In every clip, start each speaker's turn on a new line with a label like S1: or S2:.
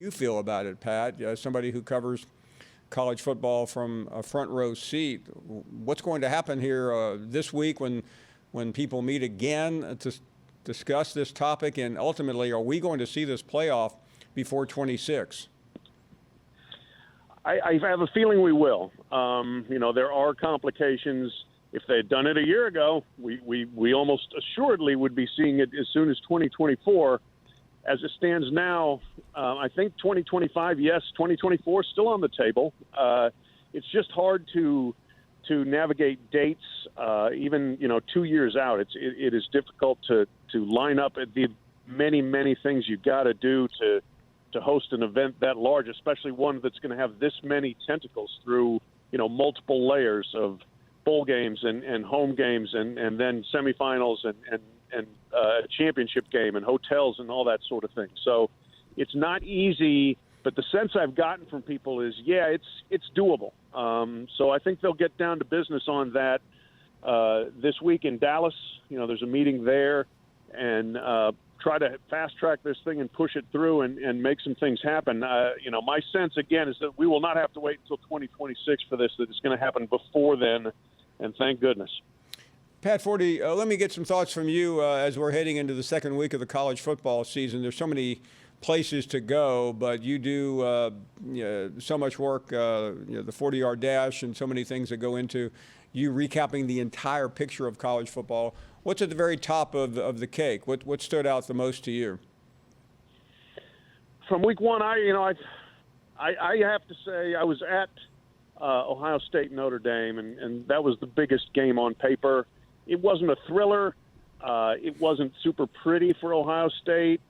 S1: You feel about it, Pat, somebody who covers college football from a front row seat. What's going to happen here this week when people meet again to discuss this topic? And ultimately, are we going to see this playoff before 26?
S2: I have a feeling we will. There are complications. If they had done it a year ago, we almost assuredly would be seeing it as soon as 2024. As it stands now, I think 2025, yes, 2024 still on the table. It's just hard to navigate dates, even 2 years out. It is difficult to line up the many things you've got to do to host an event that large, especially one that's going to have this many tentacles through multiple layers of bowl games and home games and then semifinals and a championship game and hotels and all that sort of thing. So it's not easy, but the sense I've gotten from people is, yeah, it's doable. So I think they'll get down to business on that this week in Dallas. There's a meeting there and try to fast track this thing and push it through and make some things happen. My sense, again, is that we will not have to wait until 2026 for this, that it's going to happen before then, and thank goodness.
S1: Pat Forde, let me get some thoughts from you as we're heading into the second week of the college football season. There's so many places to go, but you do so much work, the 40-yard dash and so many things that go into you recapping the entire picture of college football. What's at the very top of the cake? What stood out the most to you?
S2: From week one, I have to say I was at Ohio State Notre Dame, and that was the biggest game on paper. It wasn't a thriller. It wasn't super pretty for Ohio State,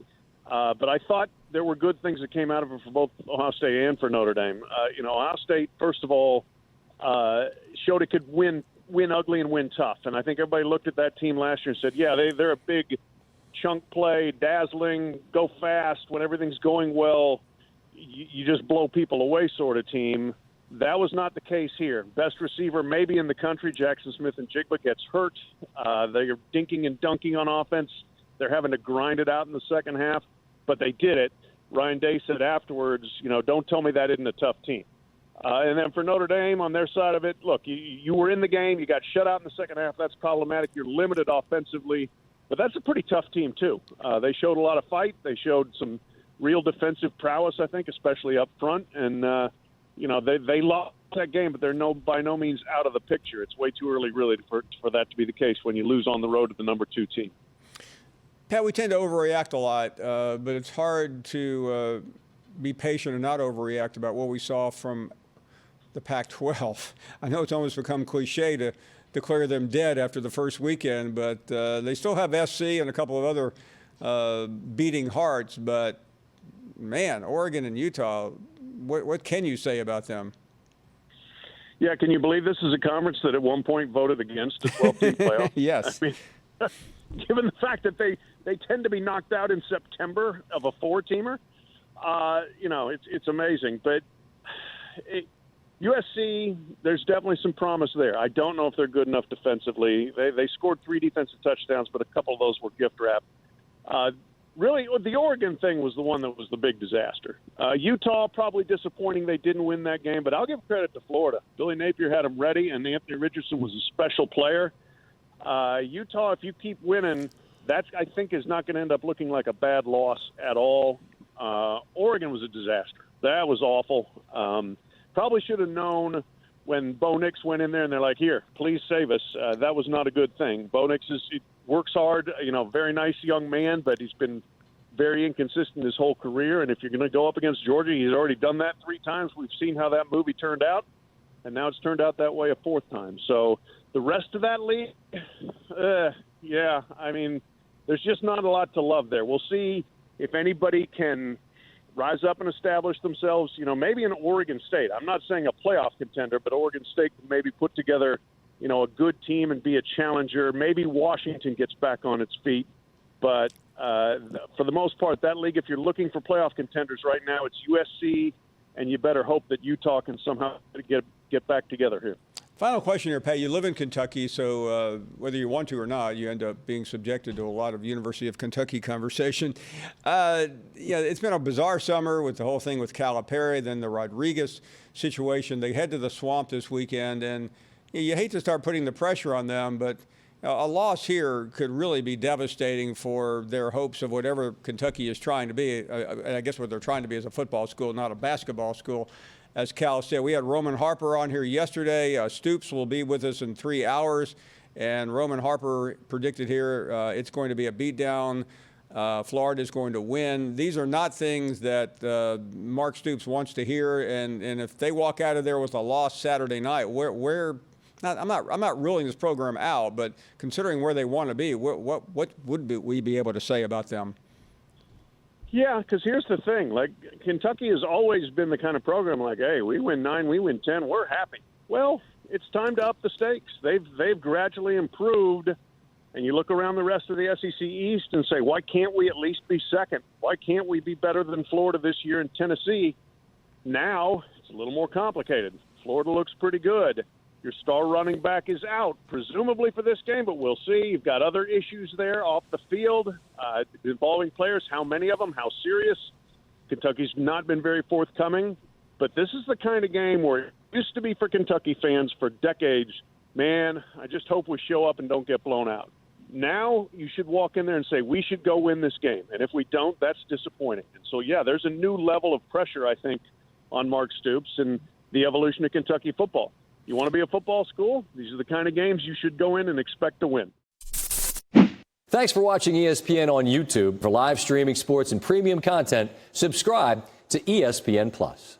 S2: but I thought there were good things that came out of it for both Ohio State and for Notre Dame. Ohio State, first of all, showed it could win ugly and win tough, and I think everybody looked at that team last year and said, yeah, they're a big chunk play, dazzling, go fast. When everything's going well, you just blow people away sort of team. That was not the case here. Best receiver maybe in the country, Jackson Smith-Njigba, gets hurt. They're dinking and dunking on offense. They're having to grind it out in the second half, but they did it. Ryan Day said afterwards, don't tell me that isn't a tough team. And then for Notre Dame on their side of it, look, you were in the game. You got shut out in the second half. That's problematic. You're limited offensively. But that's a pretty tough team, too. They showed a lot of fight. They showed some real defensive prowess, I think, especially up front. And, they lost that game, but they're by no means out of the picture. It's way too early, really, for that to be the case when you lose on the road to the number 2 team.
S1: Pat, we tend to overreact a lot, but it's hard to be patient and not overreact about what we saw from the Pac-12. I know it's almost become cliche to declare them dead after the first weekend, but they still have SC and a couple of other beating hearts. But, man, Oregon and Utah, what can you say about them?
S2: Yeah, can you believe this is a conference that at one point voted against a 12-team playoff?
S1: Yes.
S2: I mean, given the fact that they tend to be knocked out in September of a 4-teamer, it's amazing. But USC, there's definitely some promise there. I don't know if they're good enough defensively. They scored 3 defensive touchdowns, but a couple of those were gift wrap. Really, the Oregon thing was the one that was the big disaster. Utah, probably disappointing they didn't win that game, but I'll give credit to Florida. Billy Napier had them ready, and Anthony Richardson was a special player. Utah, if you keep winning, that, I think, is not going to end up looking like a bad loss at all. Oregon was a disaster. That was awful. Probably should have known when Bo Nix went in there and they're like, here, please save us. That was not a good thing. Bo Nix works hard, very nice young man, but he's been very inconsistent his whole career. And if you're going to go up against Georgia, he's already done that 3 times. We've seen how that movie turned out, and now it's turned out that way a 4th time. So the rest of that league, yeah, I mean, there's just not a lot to love there. We'll see if anybody can rise up and establish themselves, maybe in Oregon State. I'm not saying a playoff contender, but Oregon State can maybe put together, a good team and be a challenger. Maybe Washington gets back on its feet. But for the most part, that league, if you're looking for playoff contenders right now, it's USC, and you better hope that Utah can somehow get back together here.
S1: Final question here, Pat. You live in Kentucky, so whether you want to or not, you end up being subjected to a lot of University of Kentucky conversation. It's been a bizarre summer with the whole thing with Calipari, then the Rodriguez situation. They head to the Swamp this weekend, and you hate to start putting the pressure on them, but a loss here could really be devastating for their hopes of whatever Kentucky is trying to be. I guess what they're trying to be is a football school, not a basketball school. As Cal said, we had Roman Harper on here yesterday. Stoops will be with us in 3 hours. And Roman Harper predicted here it's going to be a beatdown. Florida is going to win. These are not things that Mark Stoops wants to hear. And if they walk out of there with a loss Saturday night, I'm not ruling this program out, but considering where they want to be, what would we be able to say about them?
S2: Yeah, because here's the thing. Like, Kentucky has always been the kind of program like, hey, we win 9, we win 10, we're happy. Well, it's time to up the stakes. They've gradually improved, and you look around the rest of the SEC East and say, why can't we at least be second? Why can't we be better than Florida this year and Tennessee? Now it's a little more complicated. Florida looks pretty good. Your star running back is out, presumably for this game, but we'll see. You've got other issues there off the field involving players. How many of them? How serious? Kentucky's not been very forthcoming. But this is the kind of game where it used to be for Kentucky fans for decades. Man, I just hope we show up and don't get blown out. Now you should walk in there and say, we should go win this game. And if we don't, that's disappointing. And so, yeah, there's a new level of pressure, I think, on Mark Stoops and the evolution of Kentucky football. You want to be a football school? These are the kind of games you should go in and expect to win.
S3: Thanks for watching ESPN on YouTube. For live streaming sports and premium content, subscribe to ESPN+.